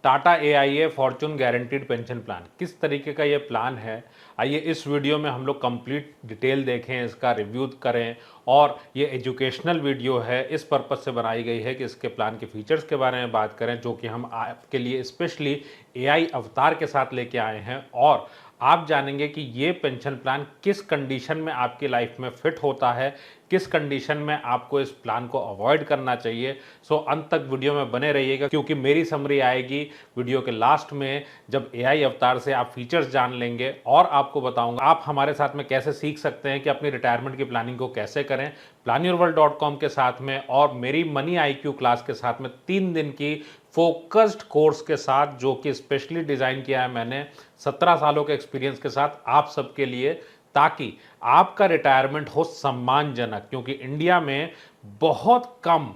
Tata AIA Fortune guaranteed pension plan किस तरीके का ये प्लान है, आइए इस वीडियो में हम लोग कंप्लीट डिटेल देखें, इसका रिव्यू करें। और ये एजुकेशनल वीडियो है, इस पर्पज़ से बनाई गई है कि इसके प्लान के फीचर्स के बारे में बात करें, जो कि हम आपके लिए स्पेशली AI अवतार के साथ लेके आए हैं। और आप जानेंगे कि ये पेंशन प्लान किस कंडीशन में आपकी लाइफ में फिट होता है, किस कंडीशन में आपको इस प्लान को अवॉइड करना चाहिए। सो अंत तक वीडियो में बने रहिएगा, क्योंकि मेरी समरी आएगी वीडियो के लास्ट में, जब AI अवतार से आप फीचर्स जान लेंगे और आपको बताऊंगा आप हमारे साथ में कैसे सीख सकते हैं कि अपनी रिटायरमेंट की प्लानिंग को कैसे करें planyourworld.com के साथ में, और मेरी मनी IQ क्लास के साथ में 3 दिन की फोकस्ड कोर्स के साथ, जो कि स्पेशली डिज़ाइन किया है मैंने 17 सालों के एक्सपीरियंस के साथ आप सबके लिए, ताकि आपका रिटायरमेंट हो सम्मानजनक। क्योंकि इंडिया में बहुत कम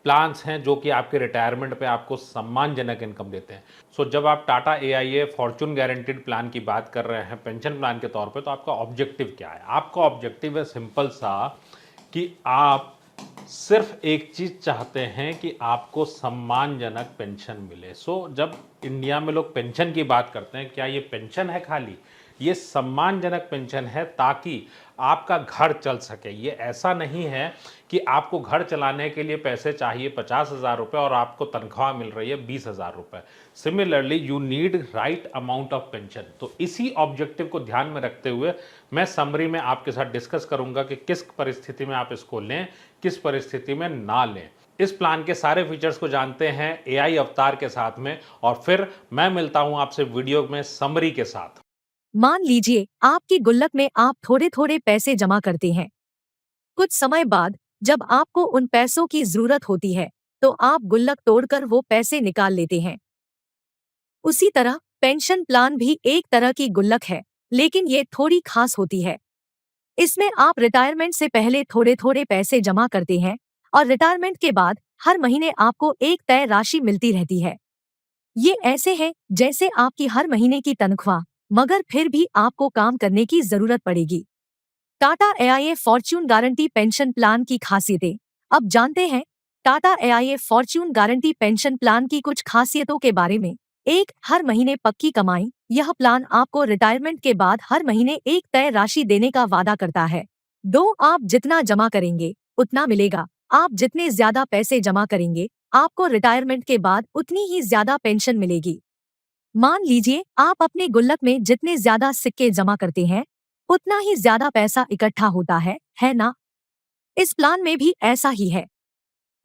प्लान्स हैं जो कि आपके रिटायरमेंट पे आपको सम्मानजनक इनकम देते हैं। सो जब आप Tata AIA Fortune guaranteed plan की बात कर रहे हैं पेंशन प्लान के तौर पे, तो आपका ऑब्जेक्टिव क्या है? आपका ऑब्जेक्टिव है सिंपल सा कि आप सिर्फ एक चीज़ चाहते हैं कि आपको सम्मानजनक पेंशन मिले। सो जब इंडिया में लोग पेंशन की बात करते हैं, क्या ये पेंशन है खाली? ये सम्मानजनक पेंशन है, ताकि आपका घर चल सके। ये ऐसा नहीं है कि आपको घर चलाने के लिए पैसे चाहिए 50,000 रुपये और आपको तनख्वाह मिल रही है 20,000 रुपये। Similarly you need right amount of pension. तो इसी ऑब्जेक्टिव को ध्यान में रखते हुए मैं समरी में आपके साथ डिस्कस करूंगा कि किस परिस्थिति में आप इसको लें, किस परिस्थिति में ना लें। इस प्लान के सारे फीचर्स को जानते हैं AI अवतार के साथ में, और फिर मैं मिलता हूं आपसे वीडियो में समरी के साथ। मान लीजिए आपकी गुल्लक में आप थोड़े थोड़े पैसे जमा करते हैं। कुछ समय बाद जब आपको उन पैसों की जरूरत होती है, तो आप गुल्लक तोड़कर वो पैसे निकाल लेते हैं। उसी तरह पेंशन प्लान भी एक तरह की गुल्लक है, लेकिन ये थोड़ी खास होती है। इसमें आप रिटायरमेंट से पहले थोड़े थोड़े पैसे जमा करते हैं, और रिटायरमेंट के बाद हर महीने आपको एक तय राशि मिलती रहती है। ये ऐसे है जैसे आपकी हर महीने की तनख्वाह, मगर फिर भी आपको काम करने की जरूरत पड़ेगी। Tata AIA Fortune guarantee pension plan की खासियतें अब जानते हैं। Tata AIA Fortune guarantee pension plan की कुछ खासियतों के बारे में। एक, हर महीने पक्की कमाई। यह प्लान आपको रिटायरमेंट के बाद हर महीने एक तय राशि देने का वादा करता है। दो, आप जितना जमा करेंगे उतना मिलेगा। आप जितने ज्यादा पैसे जमा करेंगे, आपको रिटायरमेंट के बाद उतनी ही ज्यादा पेंशन मिलेगी। मान लीजिए आप अपने गुल्लक में जितने ज्यादा सिक्के जमा करते हैं, उतना ही ज्यादा पैसा इकट्ठा होता है ना? इस प्लान में भी ऐसा ही है।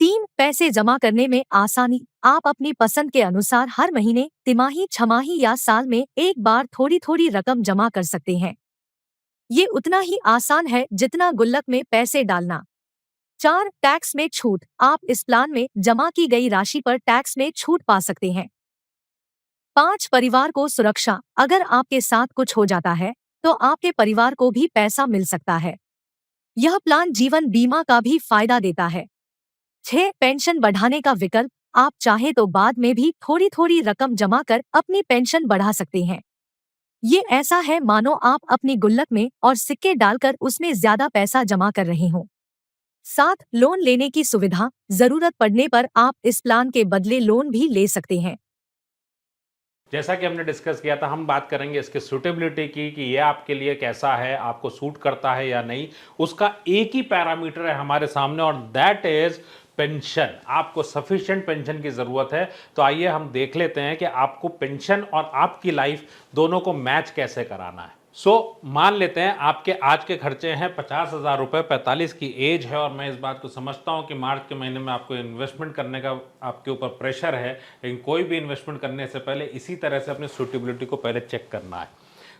तीन, पैसे जमा करने में आसानी। आप अपनी पसंद के अनुसार हर महीने, तिमाही, छमाही या साल में एक बार थोड़ी थोड़ी रकम जमा कर सकते हैं। ये उतना ही आसान है जितना गुल्लक में पैसे डालना। चार, टैक्स में छूट। आप इस प्लान में जमा की गई राशि पर टैक्स में छूट पा सकते हैं। पाँच, परिवार को सुरक्षा। अगर आपके साथ कुछ हो जाता है, तो आपके परिवार को भी पैसा मिल सकता है। यह प्लान जीवन बीमा का भी फायदा देता है। 6, पेंशन बढ़ाने का विकल्प। आप चाहे तो बाद में भी थोड़ी थोड़ी रकम जमा कर अपनी पेंशन बढ़ा सकते हैं। ये ऐसा है मानो आप अपनी गुल्लक में और सिक्के डालकर उसमें ज्यादा पैसा जमा कर रहे हों। 7, लोन लेने की सुविधा। जरूरत पड़ने पर आप इस प्लान के बदले लोन भी ले सकते हैं। जैसा कि हमने डिस्कस किया था, हम बात करेंगे इसके सूटेबिलिटी की, कि ये आपके लिए कैसा है, आपको सूट करता है या नहीं। उसका एक ही पैरामीटर है हमारे सामने, और दैट इज पेंशन। आपको सफिशिएंट पेंशन की ज़रूरत है। तो आइए हम देख लेते हैं कि आपको पेंशन और आपकी लाइफ दोनों को मैच कैसे कराना है। मान लेते हैं आपके आज के खर्चे हैं 50,000 रुपये, 45 की एज है, और मैं इस बात को समझता हूं कि मार्च के महीने में आपको इन्वेस्टमेंट करने का आपके ऊपर प्रेशर है। लेकिन कोई भी इन्वेस्टमेंट करने से पहले इसी तरह से अपनी सूटेबिलिटी को पहले चेक करना है।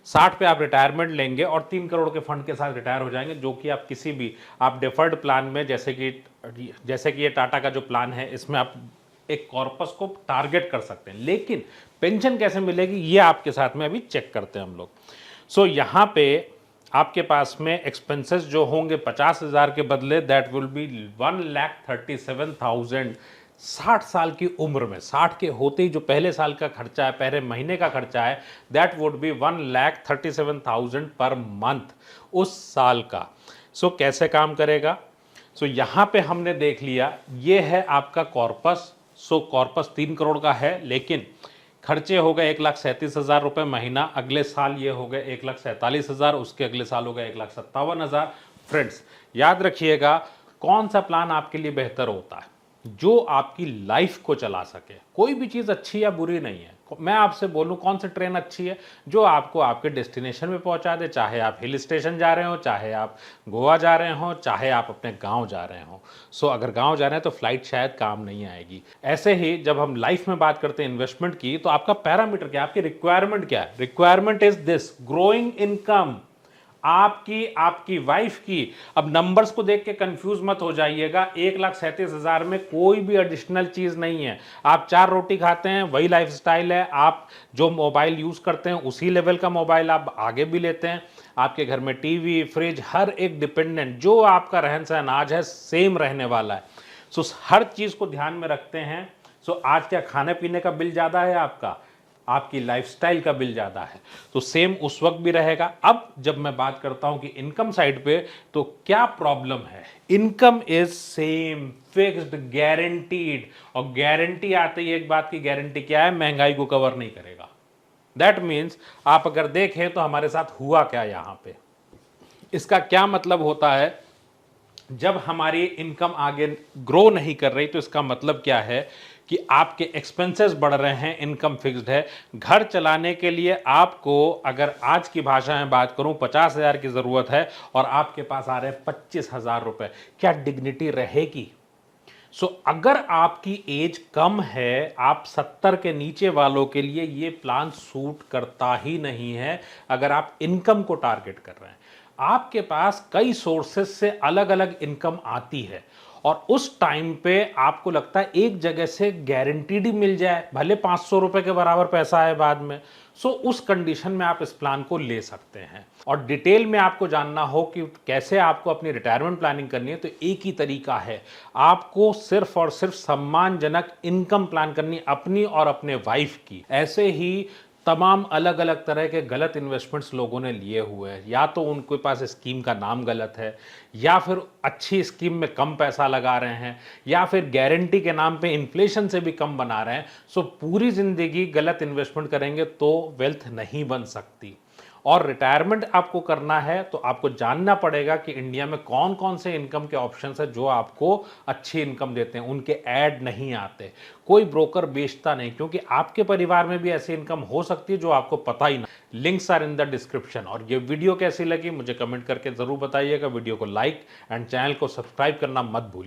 60 पे आप रिटायरमेंट लेंगे और 3 करोड़ के फंड के साथ रिटायर हो जाएंगे, जो कि आप किसी भी आप डिफर्ड प्लान में, जैसे कि ये टाटा का जो प्लान है, इसमें आप एक कॉर्पस को टारगेट कर सकते हैं। लेकिन पेंशन कैसे मिलेगी, ये आपके साथ में अभी चेक करते हैं हम लोग। यहाँ पे आपके पास में एक्सपेंसेस जो होंगे 50,000 के बदले, दैट विल बी 1,37,000। 60 साल की उम्र में, 60 के होते ही जो पहले साल का खर्चा है, पहले महीने का खर्चा है, that would be 1,37,000 per month उस साल का। कैसे काम करेगा? यहाँ पे हमने देख लिया, ये है आपका कॉर्पस। कॉर्पस 3 करोड़ का है, लेकिन खर्चे हो गए 1,37,000 रुपये महीना, अगले साल ये हो गए 1,47,000, उसके अगले साल हो गए 1,57,000। फ्रेंड्स याद रखिएगा, कौन सा प्लान आपके लिए बेहतर होता है, जो आपकी लाइफ को चला सके। कोई भी चीज़ अच्छी या बुरी नहीं है, मैं आपसे बोलूं कौन सी ट्रेन अच्छी है, जो आपको आपके डेस्टिनेशन में पहुंचा दे, चाहे आप हिल स्टेशन जा रहे हो, चाहे आप गोवा जा रहे हो, चाहे आप अपने गांव जा रहे हो। सो अगर गांव जा रहे हैं तो फ्लाइट शायद काम नहीं आएगी। ऐसे ही जब हम लाइफ में बात करते हैं इन्वेस्टमेंट की, तो आपका पैरामीटर क्या है, आपकी रिक्वायरमेंट क्या है। Requirement is this, growing income, आपकी वाइफ की। अब नंबर्स को देख के कंफ्यूज मत हो जाइएगा, 1,37,000 में कोई भी एडिशनल चीज नहीं है। आप 4 रोटी खाते हैं, वही लाइफस्टाइल है। आप जो मोबाइल यूज करते हैं उसी लेवल का मोबाइल आप आगे भी लेते हैं। आपके घर में टीवी, फ्रिज, हर एक डिपेंडेंट, जो आपका रहन सहन आज है सेम रहने वाला है। सो हर चीज को ध्यान में रखते हैं। सो आज क्या खाने पीने का बिल ज्यादा है, आपकी लाइफस्टाइल का बिल ज़्यादा है, तो सेम उस वक्त भी रहेगा। अब जब मैं बात करता हूं कि इनकम साइड पे, तो क्या प्रॉब्लम है, income is same, fixed, guaranteed. और गारंटी आते ही एक बात की गारंटी क्या है, महंगाई को कवर नहीं करेगा। दैट मीन्स आप अगर देखें तो हमारे साथ हुआ क्या यहां पे, इसका क्या मतलब होता है, जब हमारी इनकम आगे ग्रो नहीं कर रही तो इसका मतलब क्या है कि आपके एक्सपेंसेस बढ़ रहे हैं, इनकम फिक्स्ड है। घर चलाने के लिए आपको, अगर आज की भाषा में बात करूं, 50,000 की ज़रूरत है और आपके पास आ रहे हैं 25,000 रुपये, क्या डिग्निटी रहेगी? अगर आपकी एज कम है, आप 70 के नीचे वालों के लिए ये प्लान सूट करता ही नहीं है। अगर आप इनकम को टारगेट कर रहे हैं, आपके पास कई सोर्सेस से अलग अलग इनकम आती है और उस टाइम पे आपको लगता है एक जगह से गारंटीड ही मिल जाए, भले 500 रुपए के बराबर पैसा आए बाद में। उस कंडीशन में आप इस प्लान को ले सकते हैं। और डिटेल में आपको जानना हो कि कैसे आपको अपनी रिटायरमेंट प्लानिंग करनी है, तो एक ही तरीका है, आपको सिर्फ और सिर्फ सम्मानजनक इनकम प्लान करनी अपनी और अपने वाइफ की। ऐसे ही तमाम अलग अलग तरह के गलत इन्वेस्टमेंट्स लोगों ने लिए हुए हैं, या तो उनके पास स्कीम का नाम गलत है, या फिर अच्छी स्कीम में कम पैसा लगा रहे हैं, या फिर गारंटी के नाम पे इन्फ्लेशन से भी कम बना रहे हैं। पूरी जिंदगी गलत इन्वेस्टमेंट करेंगे तो वेल्थ नहीं बन सकती। और रिटायरमेंट आपको करना है तो आपको जानना पड़ेगा कि इंडिया में कौन कौन से इनकम के ऑप्शंस है जो आपको अच्छी इनकम देते हैं। उनके ऐड नहीं आते, कोई ब्रोकर बेचता नहीं, क्योंकि आपके परिवार में भी ऐसी इनकम हो सकती है जो आपको पता ही ना। Links are in the description. और ये वीडियो कैसी लगी मुझे कमेंट करके जरूर बताइएगा। वीडियो को लाइक एंड चैनल को सब्सक्राइब करना मत भूलिए।